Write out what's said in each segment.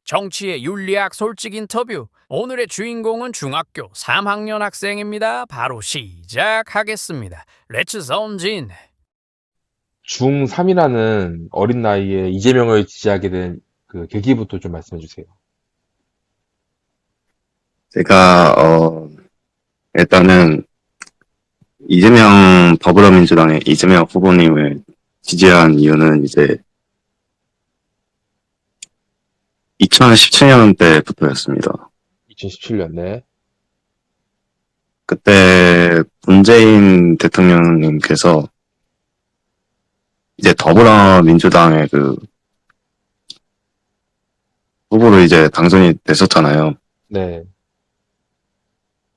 정치의 윤리학 솔직 인터뷰. 오늘의 주인공은 중학교 3학년 학생입니다. 바로 시작하겠습니다. 렛츠 전진. 중3이라는 어린 나이에 이재명을 지지하게 된 그 계기부터 좀 말씀해 주세요. 제가 일단은 이재명 더불어민주당의 이재명 후보님을 지지한 이유는 이제 2017년 때부터였습니다. 2017년에. 그때 문재인 대통령님께서 이제 더불어민주당의 그 후보로 이제 당선이 됐었잖아요. 네.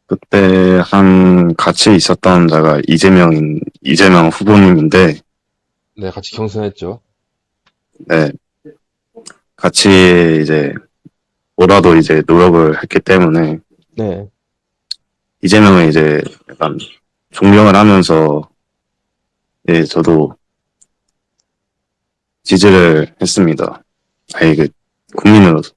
그때 같이 있었던 자가 이재명 후보님인데, 네, 같이 경선했죠. 네. 같이 이제 뭐라도 이제 노력을 했기 때문에 네. 이재명을 이제 약간 존경을 하면서 예, 저도 지지를 했습니다. 그 국민으로서.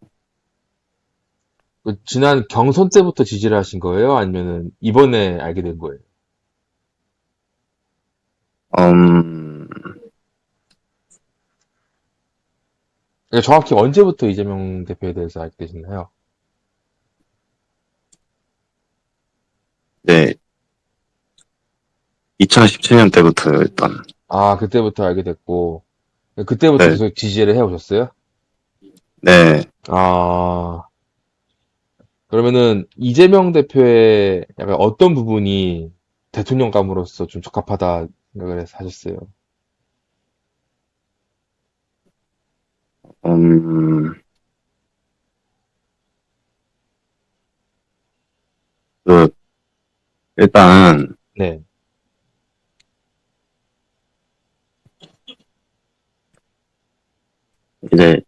그 지난 경선 때부터 지지를 하신 거예요? 아니면은 이번에 알게 된 거예요? 그러니까 정확히 언제부터 이재명 대표에 대해서 알게 되셨나요? 네. 2017년 때부터 일단 아, 그때부터 알게 됐고, 그때부터 네, 계속 지지를 해오셨어요? 네. 아, 그러면은 이재명 대표의 약간 어떤 부분이 대통령감으로서 좀 적합하다 생각을 해서 하셨어요? 음, 그 일단 네, 이제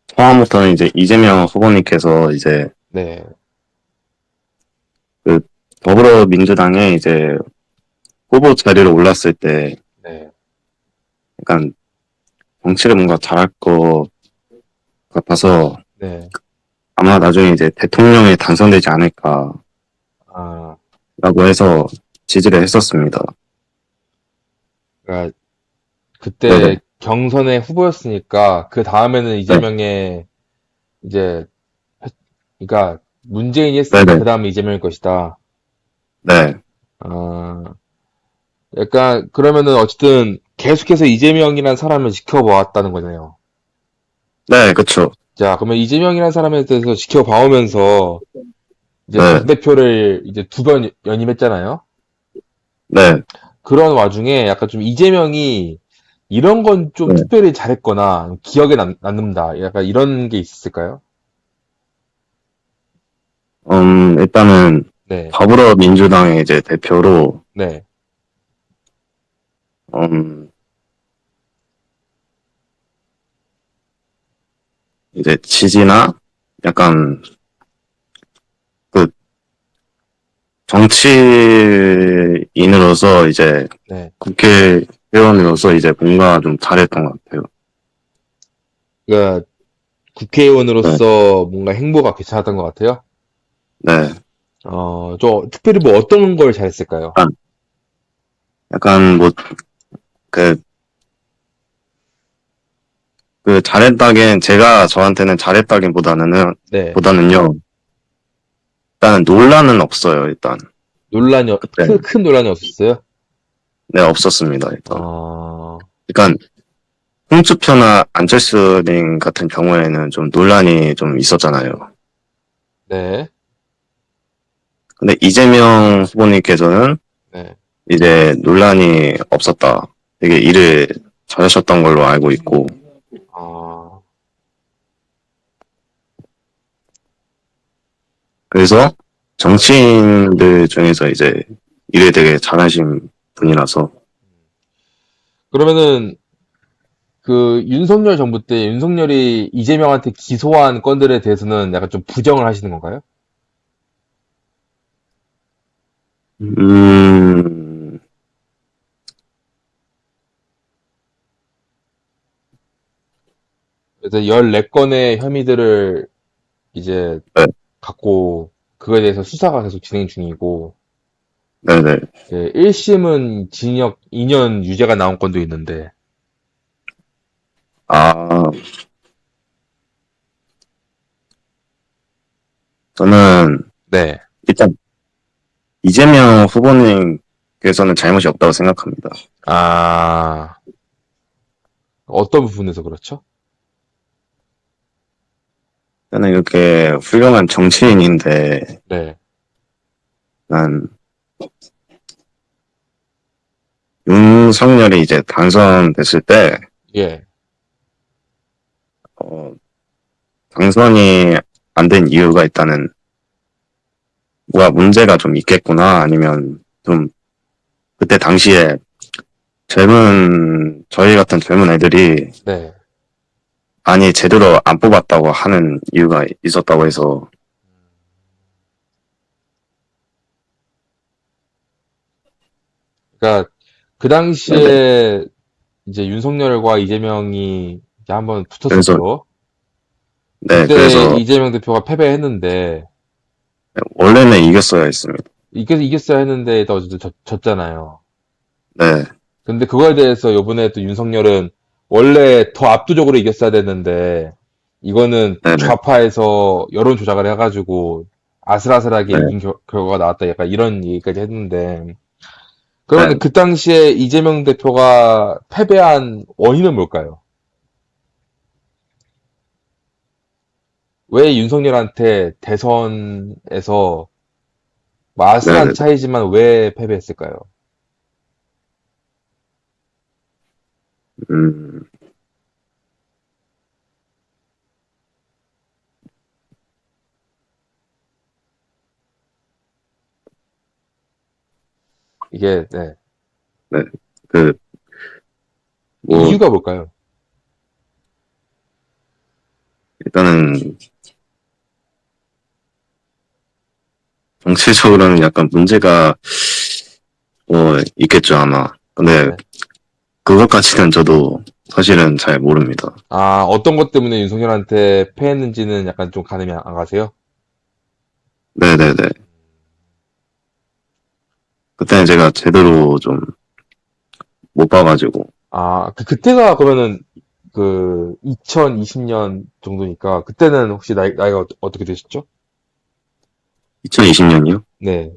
처음부터는 이제 이재명 후보님께서 이제 네, 그 더불어민주당에 이제 후보 자리로 올랐을 때 네. 약간 정치를 뭔가 잘할 것 같아서 네. 아마 나중에 이제 대통령에 당선되지 않을까라고 아, 해서 지지를 했었습니다. 그러니까 네네. 그때 경선의 후보였으니까 그 다음에는 네. 이재명의 이제 그러니까 문재인이 했으니까 네네. 그 다음에 이재명일 것이다. 네. 아, 약간 그러면은 어쨌든 계속해서 이재명이라는 사람을 지켜보았다는 거잖아요. 네, 그쵸. 자, 그러면 이재명이라는 사람에 대해서 지켜봐오면서 이제 네. 당대표를 이제 두 번 연임했잖아요. 네. 그런 와중에 약간 좀 이재명이 이런 건 좀 네. 특별히 잘했거나 기억에 남는다. 약간 이런 게 있을까요? 일단은 네, 더불어민주당의 이제 대표로 네, 음, 이제 지지나 약간 그 정치인으로서 이제 네. 국회의원으로서 이제 뭔가 좀 잘했던 것 같아요. 그러니까 네. 국회의원으로서 뭔가 행보가 괜찮았던 것 같아요. 네. 저 특별히 뭐 어떤 걸 잘했을까요? 약간 뭐 그 잘했다긴 제가 저한테는 잘했다기보다는 네, 보다는요. 일단은 논란은 없어요. 일단 논란이, 그때 큰 논란이 없었어요? 네 없었습니다. 일단 어, 그러니까 홍준표나 안철수님 같은 경우에는 좀 논란이 좀 있었잖아요. 네, 근데 이재명 후보님께서는 네. 이제 논란이 없었다. 되게 일을 잘하셨던 걸로 알고 있고, 아, 그래서 정치인들 중에서 이제 일을 되게 잘하신 분이라서, 그러면은 그 윤석열 정부 때 윤석열이 이재명한테 기소한 건들에 대해서는 약간 좀 부정을 하시는 건가요? 음, 그래서 14건의 혐의들을 이제 네. 갖고 그거에 대해서 수사가 계속 진행 중이고 네네. 1심은 징역 2년 유죄가 나온 건도 있는데 아, 저는 네. 일단 이재명 후보님께서는 잘못이 없다고 생각합니다. 아, 어떤 부분에서 그렇죠? 저는 이렇게 훌륭한 정치인인데, 네. 난 윤석열이 이제 당선됐을 때, 예. 어, 당선이 안 된 이유가 있다는, 뭐가 문제가 좀 있겠구나, 아니면 좀, 그때 당시에 저희 같은 젊은 애들이 네. 아니, 제대로 안 뽑았다고 하는 이유가 있었다고 해서, 그러니까 그 네네. 당시에 이제 윤석열과 이재명이 이제 한번 그래서, 붙었었죠. 네, 그때 그래서, 이재명 대표가 패배했는데 원래는 이겼어야 했습니다. 이겼어야 했는데 또 어쨌든 졌잖아요. 네, 근데 그거에 대해서 요번에 또 윤석열은 원래 더 압도적으로 이겼어야 됐는데 이거는 네네, 좌파에서 여론 조작을 해가지고 아슬아슬하게 네, 이긴 결과가 나왔다. 약간 이런 얘기까지 했는데 네. 그러면 그 당시에 이재명 대표가 패배한 원인은 뭘까요? 왜 윤석열한테 대선에서 뭐 아슬한 네네. 차이지만 왜 패배했을까요? 음, 이게 네. 네. 그, 뭐, 이유가 뭘까요? 일단은, 정치적으로는 약간 문제가, 있겠죠, 아마. 근데, 네. 그것까지는 저도 사실은 잘 모릅니다. 아, 어떤 것 때문에 윤석열한테 패했는지는 약간 좀 가늠이 안 가세요? 네네네. 그때는 제가 제대로 좀 못 봐가지고, 아, 그때가 그러면은 그 2020년 정도니까 그때는 혹시 나이가 어떻게 되셨죠? 2020년이요? 네.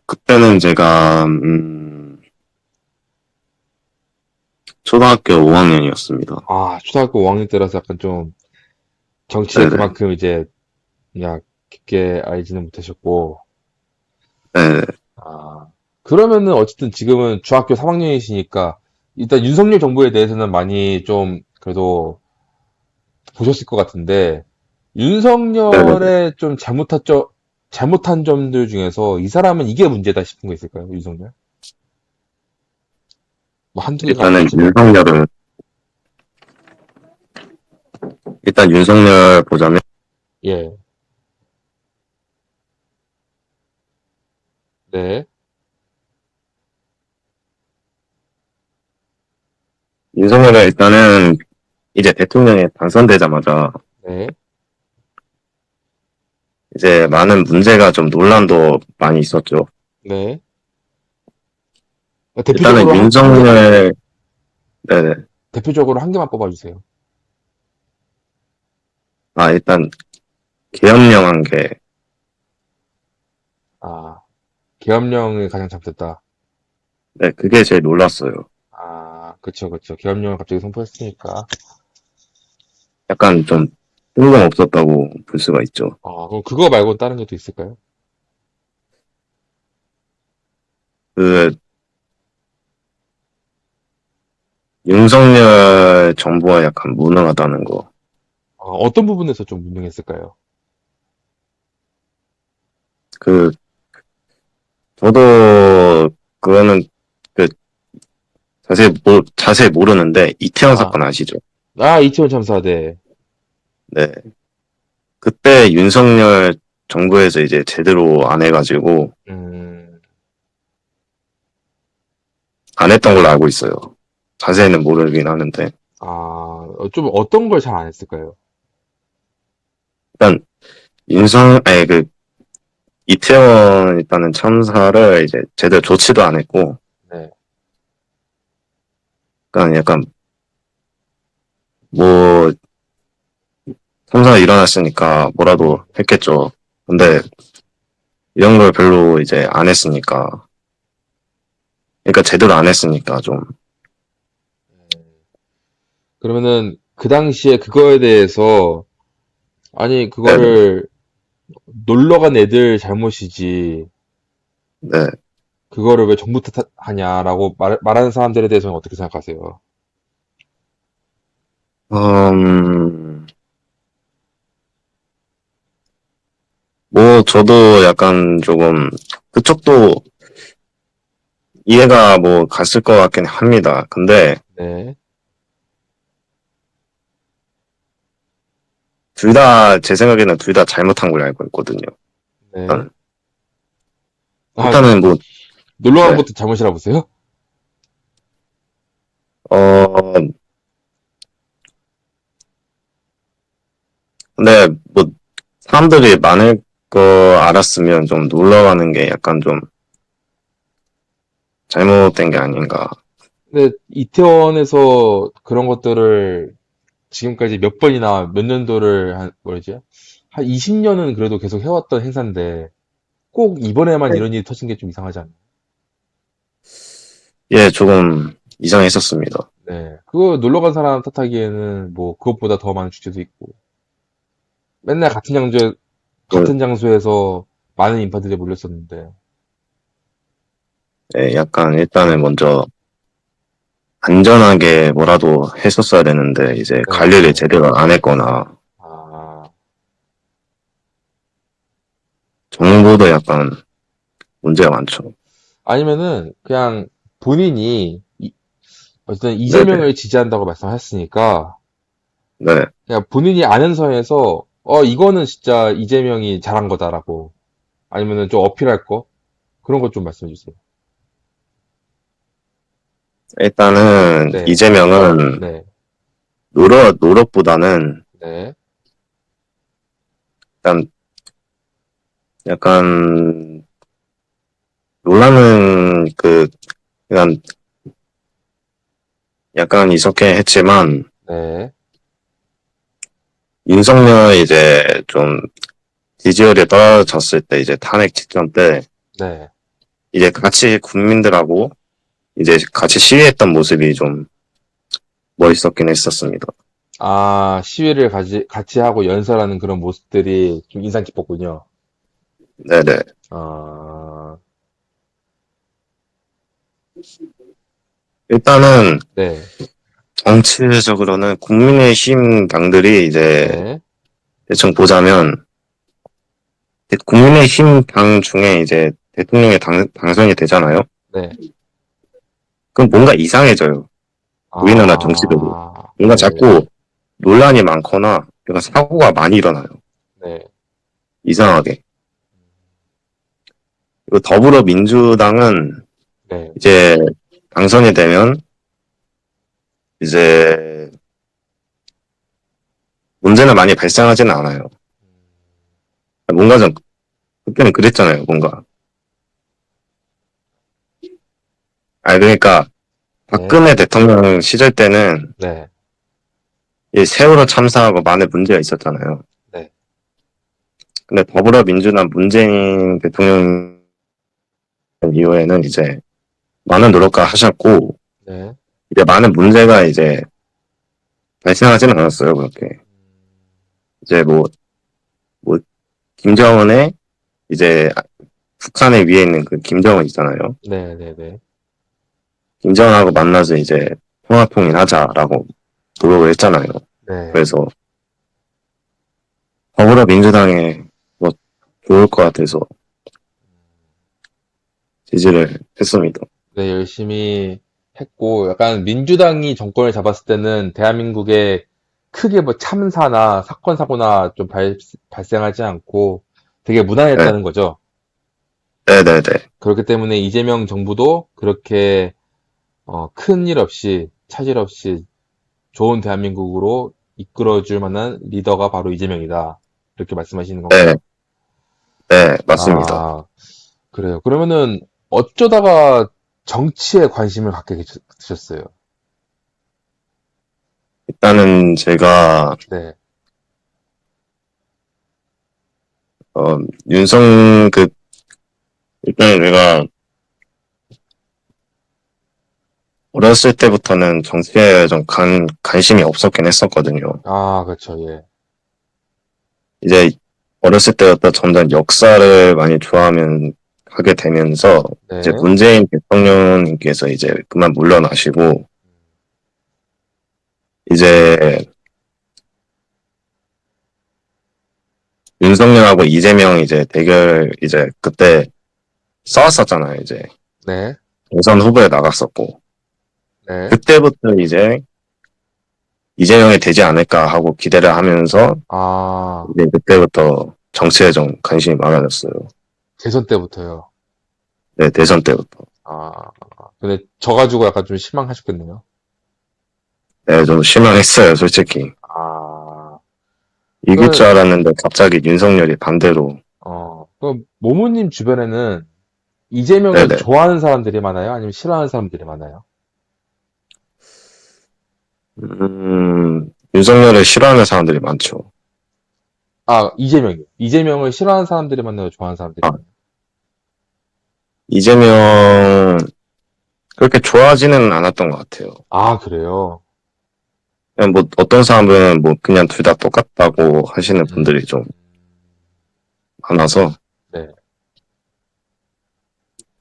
그때는 제가, 초등학교 5학년이었습니다. 아, 초등학교 5학년 때라서 약간 좀 정치에 네네. 그만큼 이제 그냥 깊게 알지는 못하셨고. 네네. 아, 그러면은 어쨌든 지금은 중학교 3학년이시니까 일단 윤석열 정부에 대해서는 많이 좀 그래도 보셨을 것 같은데 네네. 윤석열의 좀 잘못한 점들 중에서 이 사람은 이게 문제다 싶은 거 있을까요? 윤석열? 뭐 한두 개가 일단은 아니지만. 일단 윤석열 보자면, 예. 네. 윤석열은 일단은 이제 대통령에 당선되자마자 네. 이제 많은 문제가 좀 논란도 많이 있었죠. 네. 일단은 대표적으로 한 개만, 윤석열, 네네. 대표적으로 한 개만 뽑아주세요. 아, 일단 계엄령 한 게, 아, 계엄령이 가장 잘못됐다. 네, 그게 제일 놀랐어요. 아, 그쵸, 그쵸. 계엄령을 갑자기 선포했으니까. 약간 좀 뜬금없었다고 볼 수가 있죠. 아, 그럼 그거 말고 다른 게 또 있을까요? 그 윤석열 정부가 약간 무능하다는 거. 어떤 부분에서 좀 무능했을까요? 그 저도 그거는 그 자세히 모르는데 이태원 아, 사건 아시죠? 이태원 참사, 네. 네. 그때 윤석열 정부에서 이제 제대로 안 해가지고 음, 안 했던 걸로 알고 있어요. 자세히는 모르긴 하는데. 좀 어떤 걸 잘 안 했을까요? 일단, 이태원 일단은 참사를 이제 제대로 조치도 안 했고, 네. 그러니까 약간, 뭐, 참사가 일어났으니까 뭐라도 했겠죠. 근데, 이런 걸 별로 이제 안 했으니까, 그러니까 제대로 안 했으니까 좀, 그러면은 그 당시에 그거에 대해서 아니 네네, 그거를 놀러 간 애들 잘못이지 네. 그거를 왜 정부 탓하냐라고 말하는 사람들에 대해서는 어떻게 생각하세요? 음, 뭐, 저도 약간 조금, 그쪽도 이해가 뭐 갔을 것 같긴 합니다. 근데, 네. 제 생각에는 둘 다 잘못한 걸로 알고 있거든요. 네. 일단, 아, 일단은 뭐, 놀러 간 네. 것도 잘못이라 보세요? 어, 근데 뭐, 사람들이 많을 거 알았으면 좀 놀러 가는 게 약간 좀 잘못된 게 아닌가. 근데 이태원에서 그런 것들을 지금까지 몇 번이나 몇 년도를 뭐지? 한 20년은 그래도 계속 해왔던 행사인데 꼭 이번에만 이런 일이 터진 게 좀 이상하지 않나요? 예, 조금 이상했었습니다. 네. 그거 놀러 간 사람 탓하기에는 뭐 그것보다 더 많은 주제도 있고 맨날 그, 같은 장소에서 많은 인파들이 몰렸었는데 예, 약간 일단은 먼저 안전하게 뭐라도 했었어야 되는데, 이제 관리를 네. 제대로 안 했거나, 아, 정보도 약간 문제가 많죠. 아니면은 그냥 본인이 어쨌든 네네. 이재명을 지지한다고 말씀하셨으니까 네. 그냥 본인이 아는 선에서 이거는 진짜 이재명이 잘한 거다라고 아니면은 좀 어필할 거 그런 것 좀 말씀해 주세요. 일단은 네, 이재명은 네, 노력보다는 네, 일단 약간 논란은 그냥 약간 이렇게 했지만 네, 윤석열 이제 좀 지지율이 떨어졌을 때 이제 탄핵 직전 때 네. 이제 같이 국민들하고 이제 같이 시위했던 모습이 좀 멋있었긴 했었습니다. 시위를 같이 하고 연설하는 그런 모습들이 좀 인상 깊었군요. 네네. 아, 일단은 네, 정치적으로는 국민의힘 당들이 이제 네, 대충 보자면 국민의힘 당 중에 이제 대통령에 당선이 되잖아요. 네. 그럼 뭔가 이상해져요. 우리나라 정치적으로. 뭔가 네, 자꾸 논란이 많거나 그러니까 사고가 많이 일어나요. 네, 이상하게. 그리고 더불어민주당은 네. 이제 당선이 되면 이제 문제는 많이 발생하지는 않아요. 뭔가 좀 그때는 그랬잖아요. 뭔가. 그러니까 네, 박근혜 대통령 시절 때는 네, 이 세월호 참사하고 많은 문제가 있었잖아요. 네. 근데 더불어민주당 문재인 대통령 이후에는 이제 많은 노력을 하셨고 네. 이제 많은 문제가 이제 발생하지는 않았어요. 그렇게 이제 뭐 김정은의 이제 북한의 위에 있는 그 김정은 있잖아요. 네, 네, 네. 김정은하고 만나서 이제 통합통일하자라고 노력을 했잖아요. 네. 그래서 더불어민주당에 뭐 좋을 것 같아서 지지를 했습니다. 네, 열심히 했고, 약간 민주당이 정권을 잡았을 때는 대한민국에 크게 뭐 참사나 사건, 사고나 좀 발생하지 않고 되게 네, 무난했다는 거죠. 네네네. 그렇기 때문에 이재명 정부도 그렇게 큰 일 없이, 차질 없이 좋은 대한민국으로 이끌어줄 만한 리더가 바로 이재명이다. 이렇게 말씀하시는 네, 건가요? 네, 맞습니다. 아, 그래요. 그러면은 어쩌다가 정치에 관심을 갖게 되셨어요? 일단은 제가, 네, 어, 윤성, 일단 제가 어렸을 때부터는 정치에 좀 관심이 없었긴 했었거든요. 아, 그렇죠, 예. 이제 어렸을 때부터 점점 역사를 많이 하게 되면서 이제 네, 문재인 대통령님께서 이제 그만 물러나시고 이제 윤석열하고 이재명 이제 대결 이제 그때 싸웠었잖아요. 이제 네, 대선 후보에 나갔었고 네. 그때부터 이제 이재명이 되지 않을까 하고 기대를 하면서 아, 이제 그때부터 정치에 좀 관심이 많아졌어요. 대선 때부터요. 네, 대선 때부터. 아, 근데 져가지고 약간 좀 실망하셨겠네요. 네, 좀 실망했어요, 솔직히. 아, 이길 줄 그, 알았는데 갑자기 윤석열이 반대로. 모모님 주변에는 이재명을 네네. 좋아하는 사람들이 많아요? 아니면 싫어하는 사람들이 많아요? 윤석열을 싫어하는 사람들이 많죠. 아, 이재명이요. 이재명을 싫어하는 사람들이 많아요? 좋아하는 사람들이 아, 많아요? 이재명, 그렇게 좋아하지는 않았던 것 같아요. 아, 그래요? 그냥 뭐, 어떤 사람들은 뭐, 그냥 둘 다 똑같다고 하시는 음, 분들이 좀 많아서, 네.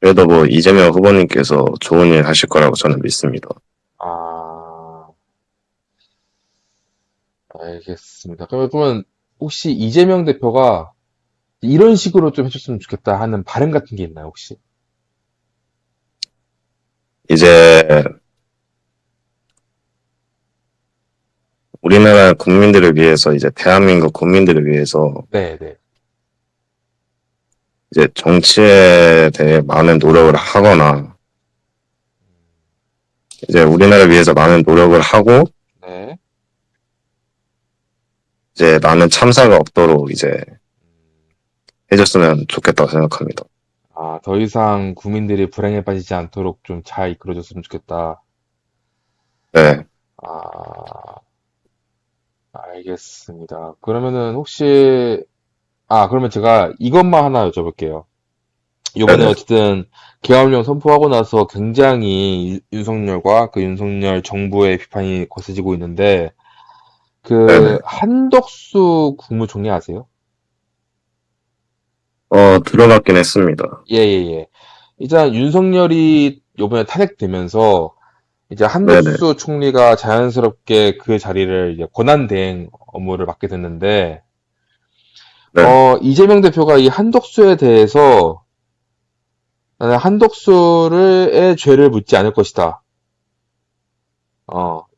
그래도 뭐, 이재명 후보님께서 좋은 일 하실 거라고 저는 믿습니다. 아, 알겠습니다. 그러면 혹시 이재명 대표가 이런 식으로 좀 해줬으면 좋겠다 하는 바람 같은 게 있나요, 혹시? 이제, 우리나라 국민들을 위해서, 이제 대한민국 국민들을 위해서, 네, 네. 이제 정치에 대해 많은 노력을 하거나, 이제 우리나라를 위해서 많은 노력을 하고, 네. 이제 나는 참사가 없도록 이제 해줬으면 좋겠다고 생각합니다. 아, 더 이상 국민들이 불행에 빠지지 않도록 좀 잘 이끌어줬으면 좋겠다. 네, 아, 알겠습니다. 그러면은 혹시, 그러면 제가 이것만 하나 여쭤볼게요. 이번에 네네, 어쨌든 계엄령 선포하고 나서 굉장히 윤석열과 그 윤석열 정부의 비판이 거세지고 있는데, 네네. 그 한덕수 국무총리 아세요? 들어갔긴 했습니다. 예, 예, 예. 일단 윤석열이 이번에 탄핵되면서 이제 네네, 한덕수 총리가 자연스럽게 그 자리를 이제 권한대행 업무를 맡게 됐는데, 네. 이재명 대표가 이 한덕수에 대해서 나는 한덕수의 죄를 묻지 않을 것이다.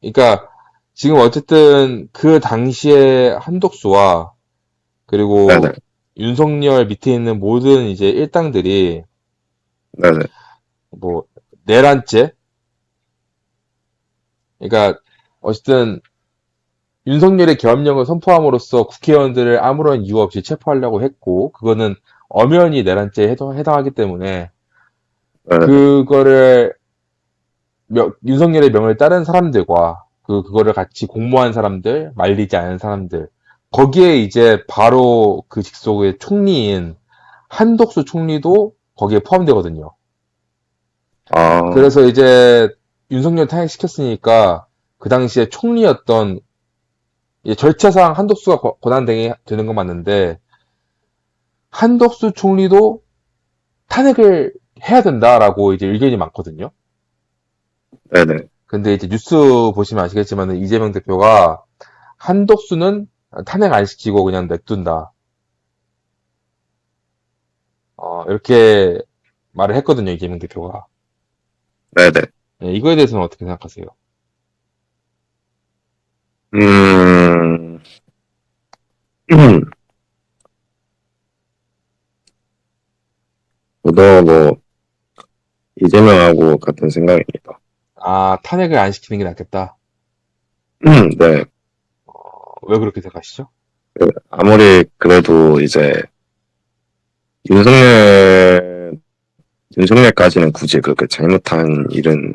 그러니까 지금 어쨌든 그 당시에 한덕수와 네네, 그리고 윤석열 밑에 있는 모든 이제 일당들이 네네, 뭐 내란죄, 그러니까 어쨌든 윤석열의 계엄령을 선포함으로써 국회의원들을 아무런 이유 없이 체포하려고 했고, 그거는 엄연히 내란죄에 해당하기 때문에, 네네. 그거를, 윤석열의 명을 따른 사람들과, 그거를 같이 공모한 사람들, 말리지 않은 사람들, 거기에 이제 바로 그 직속의 총리인 한덕수 총리도 거기에 포함되거든요. 아, 그래서 이제 윤석열 탄핵시켰으니까, 그 당시에 총리였던 절차상 한덕수가 권한대행이 되는 건 맞는데 한덕수 총리도 탄핵을 해야 된다라고 이제 의견이 많거든요. 네네. 근데 이제 뉴스 보시면 아시겠지만 이재명 대표가 한덕수는 탄핵 안 시키고 그냥 냅둔다. 이렇게 말을 했거든요, 이재명 대표가. 네네. 예, 이거에 대해서는 어떻게 생각하세요? 음, 저도 뭐, 이재명하고 같은 생각입니다. 탄핵을 안 시키는 게 낫겠다. 네. 왜 그렇게 생각하시죠? 아무리 그래도 이제 윤석열, 윤석열까지는 굳이 그렇게 잘못한 일은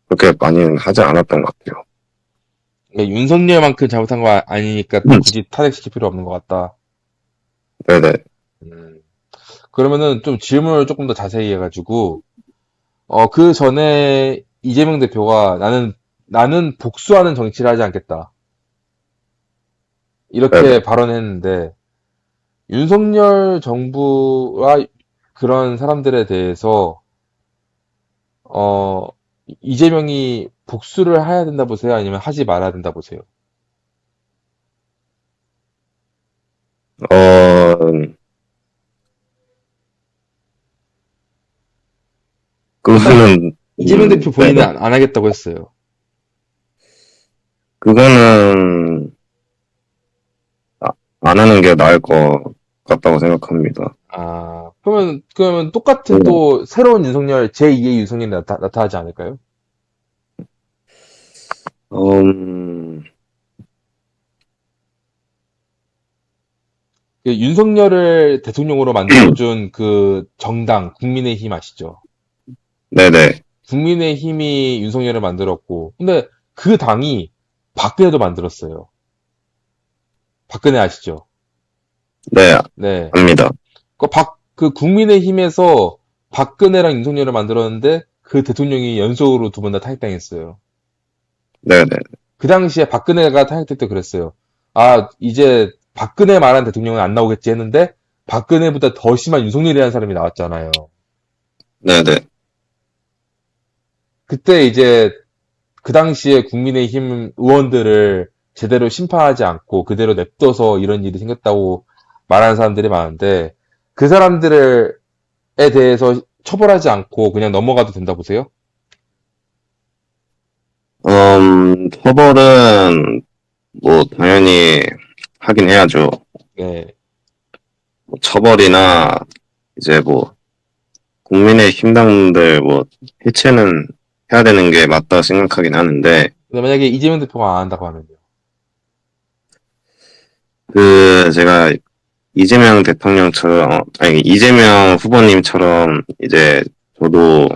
그렇게 많이는 하지 않았던 것 같아요. 그러니까 윤석열만큼 잘못한 거 아니니까 또 굳이 탄핵시킬 필요 없는 것 같다. 네네. 음. 그러면은 좀 질문을 조금 더 자세히 해가지고, 그 전에 이재명 대표가 나는 복수하는 정치를 하지 않겠다. 네네. 이렇게 발언했는데, 윤석열 정부와 그런 사람들에 대해서, 어, 이재명이 복수를 해야 된다 보세요? 아니면 하지 말아야 된다 보세요? 어, 일단, 그거는, 이재명 대표 본인은 네네. 안 하겠다고 했어요. 그거는, 아, 안 하는 게 나을 것 같다고 생각합니다. 아, 그러면 똑같은 음, 또 새로운 윤석열, 제2의 윤석열이 나타나지 않을까요? 음, 그 윤석열을 대통령으로 만들어준 그 정당, 국민의힘 아시죠? 네네. 국민의힘이 윤석열을 만들었고, 근데 그 당이 박근혜도 만들었어요. 박근혜 아시죠? 네, 네. 압니다. 그 국민의힘에서 박근혜랑 윤석열을 만들었는데 그 대통령이 연속으로 두 번 다 탄핵당했어요. 네네. 그 당시에 박근혜가 탄핵될 때 그랬어요. 아, 이제 박근혜 말한 대통령은 안 나오겠지 했는데 박근혜보다 더 심한 윤석열이라는 사람이 나왔잖아요. 네네. 그때 이제 그 당시에 국민의힘 의원들을 제대로 심판하지 않고 그대로 냅둬서 이런 일이 생겼다고 말하는 사람들이 많은데 그 사람들에 대해서 처벌하지 않고 그냥 넘어가도 된다 보세요? 처벌은, 뭐, 당연히 하긴 해야죠. 네, 뭐 처벌이나, 이제 뭐, 국민의 힘당들 뭐, 해체는 해야 되는 게 맞다 생각하긴 하는데, 근데 만약에 이재명 대표가 안 한다고 하면요. 제가 이재명 대통령처럼, 아니, 이재명 후보님처럼, 이제, 저도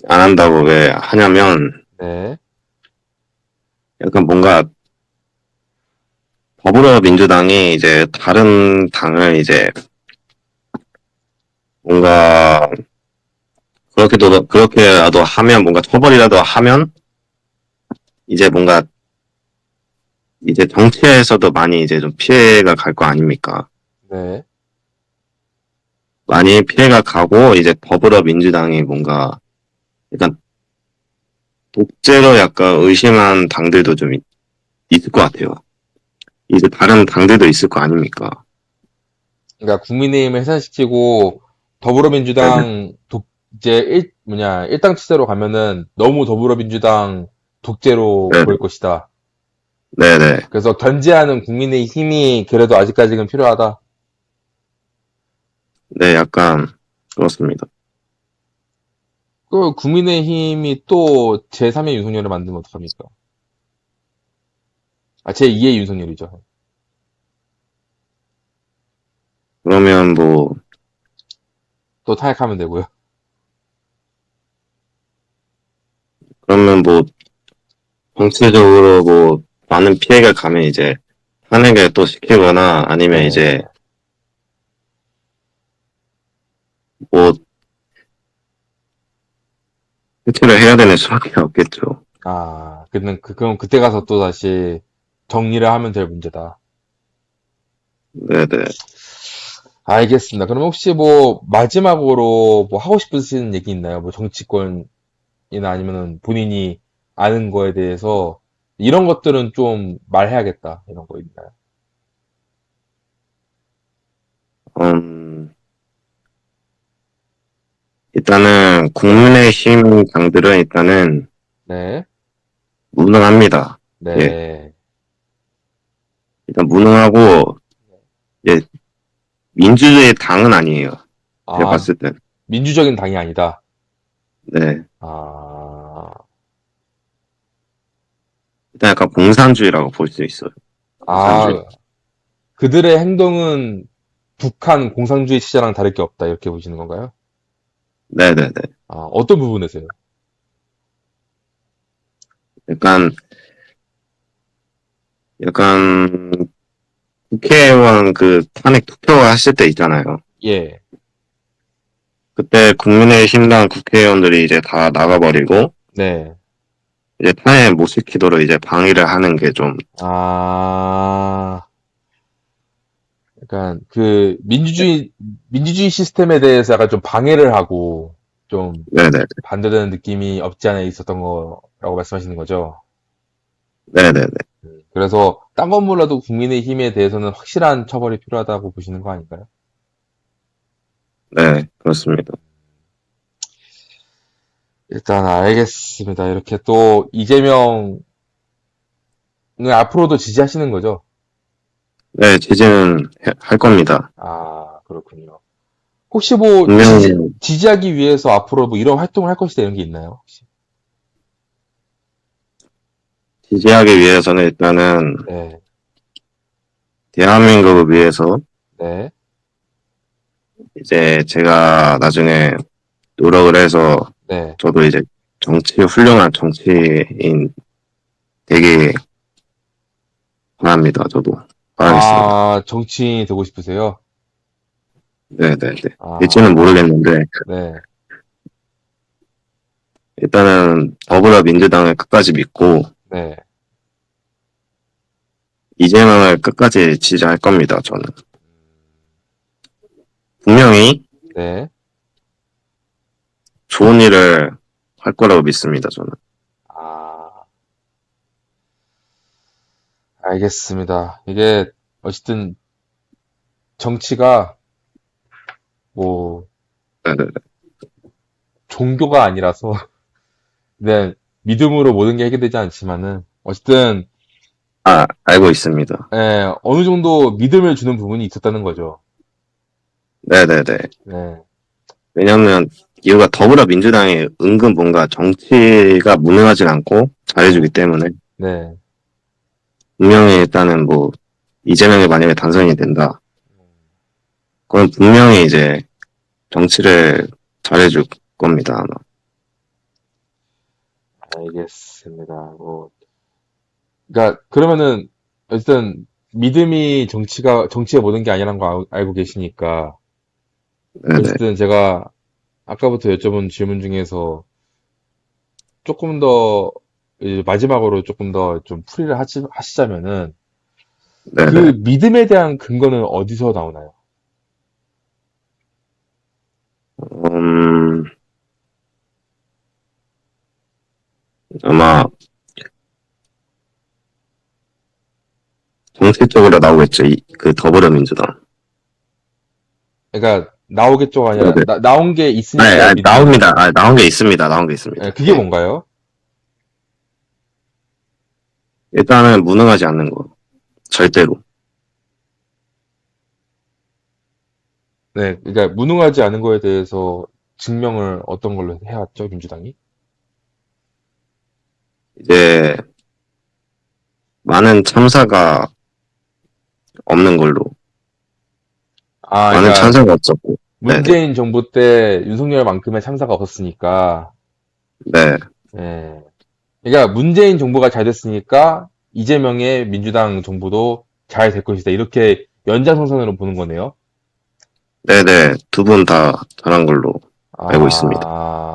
안 한다고 왜 하냐면, 네, 약간 뭔가, 더불어민주당이 이제 다른 당을 이제 뭔가 그렇게라도 하면 뭔가 처벌이라도 하면 이제 뭔가 이제 정치에서도 많이 이제 좀 피해가 갈 거 아닙니까? 네, 많이 피해가 가고 이제 더불어민주당이 뭔가 약간 독재로 약간 의심한 당들도 좀 있을 것 같아요. 이제 다른 당들도 있을 거 아닙니까? 그러니까 국민의힘을 해산시키고 네네. 더불어민주당 이제 일당 체제로 가면은 너무 더불어민주당 독재로 네네. 보일 것이다. 네네. 그래서 견제하는 국민의힘이 그래도 아직까지는 필요하다. 네, 약간 그렇습니다. 그 국민의힘이 또 제3의 윤석열을 만들면 어떡합니까? 아, 제2의 윤석열이죠. 그러면 뭐 또 탄핵하면 되고요. 그러면 뭐 정치적으로 뭐 많은 피해가 가면 이제 탄핵을 또 시키거나 아니면 이제 네. 뭐 해체를 해야 되는 수밖에 없겠죠. 아, 그럼 그때 가서 또 다시 정리를 하면 될 문제다. 네네. 알겠습니다. 그럼 혹시 뭐 마지막으로 뭐 하고 싶으신 얘기 있나요? 뭐 정치권이나 아니면은 본인이 아는 거에 대해서 이런 것들은 좀 말해야겠다. 이런 거 있나요? 음, 일단은 국민의힘 당들은 일단은 네. 무능합니다. 예, 네. 일단 무능하고 예, 민주주의 당은 아니에요. 제가 아, 봤을 땐. 민주적인 당이 아니다. 네. 아, 일단 약간 공산주의라고 볼 수 있어요. 공산주의. 아, 그들의 행동은 북한 공산주의 체제랑 다를 게 없다, 이렇게 보시는 건가요? 네네네. 아, 어떤 부분에서요? 약간, 약간, 국회의원 그 탄핵 투표 하실 때 있잖아요. 예, 그때 국민의힘당 국회의원들이 이제 다 나가버리고, 네. 이제 탄핵 못 시키도록 이제 방해를 하는 게 좀, 아, 약간 민주주의 시스템에 대해서 약간 좀 방해를 하고 좀 네네. 반대되는 느낌이 없지 않아 있었던 거라고 말씀하시는 거죠? 네네네. 그래서 딴 건 몰라도 국민의힘에 대해서는 확실한 처벌이 필요하다고 보시는 거 아닌가요? 네, 그렇습니다. 일단 알겠습니다. 이렇게 또 이재명을 앞으로도 지지하시는 거죠? 네, 지지는 할 겁니다. 아, 그렇군요. 혹시 뭐 분명히 지지하기 위해서 앞으로 뭐 이런 활동을 할 것이다 이런 게 있나요? 혹시? 지지하기 위해서는 일단은 네, 대한민국을 위해서 네, 이제 제가 나중에 노력을 해서 네. 저도 이제 훌륭한 정치인 되기 바랍니다. 저도 바라겠습니다. 아, 정치인이 되고 싶으세요? 네네네. 될지는 아, 모르겠는데 네. 일단은 더불어민주당을 끝까지 믿고 네. 이재명을 끝까지 지지할 겁니다. 저는 분명히 네. 좋은 일을 할 거라고 믿습니다. 저는. 아, 알겠습니다. 이게, 어쨌든, 정치가, 뭐, 네네네. 종교가 아니라서, 네, 믿음으로 모든 게 해결되지 않지만은, 어쨌든, 아, 알고 있습니다. 어느 정도 믿음을 주는 부분이 있었다는 거죠. 네네네. 네, 왜냐면 이유가 더불어민주당이 은근 뭔가 정치가 무능하지 않고 네, 잘해주기 때문에 네. 분명히 일단은 뭐 이재명이 만약에 당선이 된다. 그럼 분명히 이제 정치를 잘해줄 겁니다. 아마. 알겠습니다. 뭐, 그러니까, 그러면은, 어쨌든, 믿음이 정치의 모든 게 아니라는 거 알고 계시니까, 네네. 어쨌든 제가 아까부터 여쭤본 질문 중에서 조금 더 이제 마지막으로 조금 더 좀 풀이를 하시자면은 네네. 그 믿음에 대한 근거는 어디서 나오나요? 음, 아마 정치적으로 나오겠죠. 그 더불어민주당. 그러니까 나오겠죠가 아니라 네네. 나온 게 아, 있으니까 믿는 나옵니다. 거죠. 아, 나온 게 있습니다. 나온 게 있습니다. 그게 네. 뭔가요? 일단은 무능하지 않는 거. 절대로. 네, 그러니까 무능하지 않은 거에 대해서 증명을 어떤 걸로 해왔죠, 민주당이? 이제 많은 참사가 없는 걸로. 아, 많은 그러니까 참사가 없었고. 네네. 문재인 정부 때 윤석열만큼의 참사가 없었으니까, 네. 예. 그러니까 문재인 정부가 잘 됐으니까 이재명의 민주당 정부도 잘 될 것이다. 이렇게 연장선상으로 보는 거네요. 네네. 두 분 다 잘한 걸로 알고 있습니다. 아,